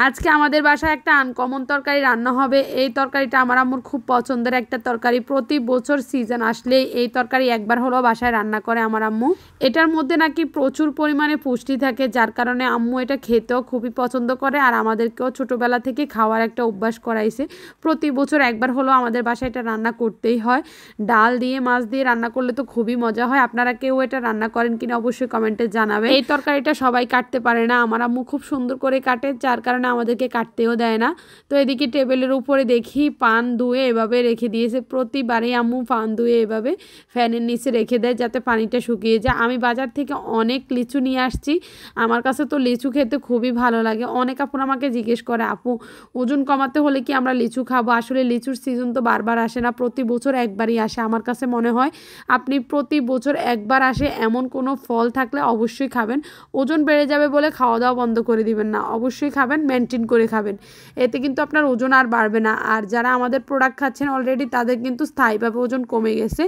আজকে আমাদের বাসায় একটা আনকমন তরকারি রান্না হবে। এই তরকারিটা আমার আম্মুর খুব পছন্দের একটা তরকারি। প্রতি বছর সিজন আসলেই এই তরকারি একবার হলেও বাসায় রান্না করে আমার আম্মু। এটার মধ্যে নাকি প্রচুর পরিমাণে পুষ্টি থাকে, যার কারণে আম্মু এটা খেতেও খুবই পছন্দ করে আর আমাদেরকেও ছোটোবেলা থেকে খাওয়ার একটা অভ্যাস করাইছে। প্রতি বছর একবার হলেও আমাদের বাসায় এটা রান্না করতেই হয়। ডাল দিয়ে মাছ দিয়ে রান্না করলে তো খুবই মজা হয়। আপনারা কেউ এটা রান্না করেন কিনা অবশ্যই কমেন্টে জানাবেন। এই তরকারিটা সবাই কাটতে পারে না, আমার আম্মু খুব সুন্দর করে কাটে, যার কারণে আমাদেরকে কাটতেও দেয় না। তো এদিকে টেবিলের উপরে দেখি পান ধুয়ে এভাবে রেখে দিয়েছে। প্রতিবারই আম্মু পান ধুয়ে এভাবে ফ্যানের নিচে রেখে দেয় যাতে পানিটা শুকিয়ে যায়। আমি বাজার থেকে অনেক লিচু নিয়ে আসছি। আমার কাছে তো লিচু খেতে খুবই ভালো লাগে। অনেক আপু আমাকে জিজ্ঞেস করে, আপু ওজন কমাতে হলে কি আমরা লিচু খাবো? আসলে লিচুর সিজন তো বারবার আসে না, প্রতি বছর একবারই আসে। আমার কাছে মনে হয় আপনি প্রতি বছর একবার আসে এমন কোনো ফল থাকলে অবশ্যই খাবেন। ওজন বেড়ে যাবে বলে খাওয়া দাওয়া বন্ধ করে দিবেন না, অবশ্যই খাবেন, মেনটেন করে খাবেন। এতে কিন্তু আপনার ওজন আর বাড়বে না। আর যারা আমাদের প্রোডাক্ট খাচ্ছেন অলরেডি তাদের কিন্তু স্থায়ীভাবে ওজন কমে গেছে।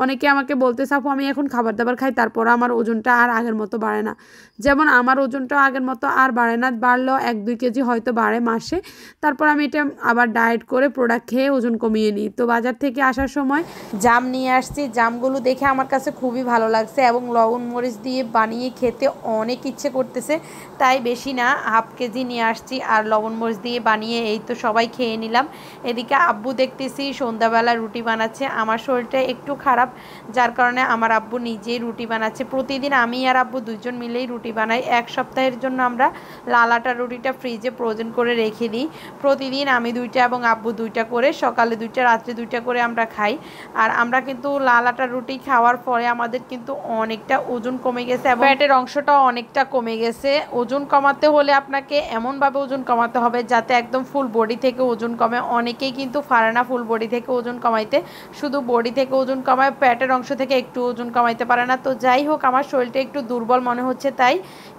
অনেকে আমাকে বলতেছে, আপু আমি এখন খাবার দাবার খাই তারপর আমার ওজনটা আর আগের মতো বাড়ে না। যেমন আমার ওজনটা আগের মতো আর বাড়ে না, বাড়লেও 1-2 কেজি হয়তো বাড়ে মাসে। তারপর আমি এটা আবার ডায়েট করে প্রোডাক্ট খেয়ে ওজন কমিয়ে নিই। তো বাজার থেকে আসার সময় জাম নিয়ে আসছি। জামগুলো দেখে আমার কাছে খুবই ভালো লাগছে এবং লবণ মরিচ দিয়ে বানিয়ে খেতে অনেক ইচ্ছে করতেছে, তাই বেশি না 1/2 কেজি নিয়ে আসছি আর লবণ মরিচ দিয়ে বানিয়ে এই তো সবাই খেয়ে নিলাম। এদিকে আব্বু দেখতেছি সন্ধ্যাবেলা রুটি বানাচ্ছে। আমার শরীরটা একটু খারাপ, যার কারণে আমার আব্বু নিজেই রুটি বানাচ্ছে। প্রতিদিন আমি আর আব্বু দুইজন মিলেই রুটি বানাই। 1 সপ্তাহের জন্য আমরা লাল আটার রুটিটা ফ্রিজে ফ্রোজেন করে রেখে দিই। প্রতিদিন আমি 2টা এবং আব্বু 2টা করে, সকালে 2টা রাত্রে 2টা করে আমরা খাই। আর আমরা কিন্তু লাল আটার রুটি খাওয়ার পরে আমাদের কিন্তু অনেকটা ওজন কমে গেছে এবং পেটের অংশটাও অনেকটা কমে গেছে। ওজন কমাতে হলে আপনাকে এমনভাবে ওজন কমাতে হবে যাতে একদম ফুল বডি থেকে ওজন কমে। অনেকেই কিন্তু পারে না ফুল বডি থেকে ওজন কমাইতে, শুধু বডি থেকে ওজন কমায়, পেটের অংশ থেকে একটু ওজন কমাইতে পারে না। তো যাই হোক, আমার শরীরটা একটু দুর্বল মনে হচ্ছে, তাই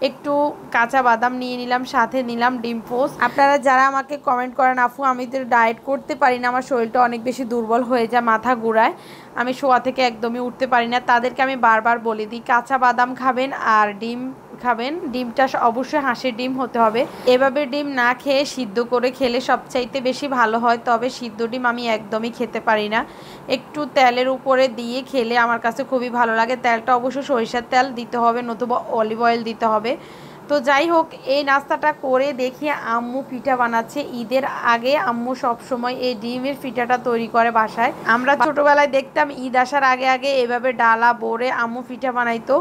একটু কাঁচা বাদাম নিয়ে নিলাম, সাথে নিলাম ডিম পোস্ট। আপনারা যারা আমাকে কমেন্ট করেন, আপু আমি তো ডায়েট করতে পারি না, আমার শরীরটা অনেক বেশি দুর্বল হয়ে যায়, মাথা ঘুরায়, আমি শোয়া থেকে একদমই উঠতে পারি না, তাদেরকে আমি বারবার বলে দিই কাঁচা বাদাম খাবেন আর ডিম খাবেন। ডিমটা অবশ্যই হাঁসের ডিম হতে হবে। এভাবে ডিম না খেয়ে সিদ্ধ করে খেলে সবচাইতে বেশি ভালো হয়। তবে সিদ্ধ ডিম আমি একদমই খেতে পারি না। একটু তেলের উপরে দিয়ে খেলে আমার কাছে খুবই ভালো লাগে। তেলটা অবশ্যই সরিষার তেল দিতে হবে, নতুবা অলিভ অয়েল দিতে হবে। তো যাই হোক, এই নাস্তাটা করে দেখি আম্মু পিঠা বানাচ্ছে। ঈদের আগে আম্মু সবসময় এই ডিমের পিঠাটা তৈরি করে বাসায়। আমরা ছোটোবেলায় দেখতাম ঈদ আসার আগে আগে এভাবে ডালা ভরে আম্মু পিঠা বানাইতো।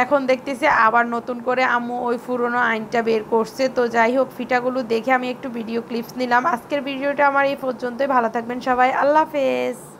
এখন দেখতেছি আবার নতুন করে আম্মু ওই পুরনো আইনটা বের করছে। তো যাই হোক, পিঠাগুলো দেখে আমি একটু ভিডিও ক্লিপস নিলাম। আজকের ভিডিওটা আমার এই পর্যন্তই। ভালো থাকবেন সবাই, আল্লাহ হাফেজ।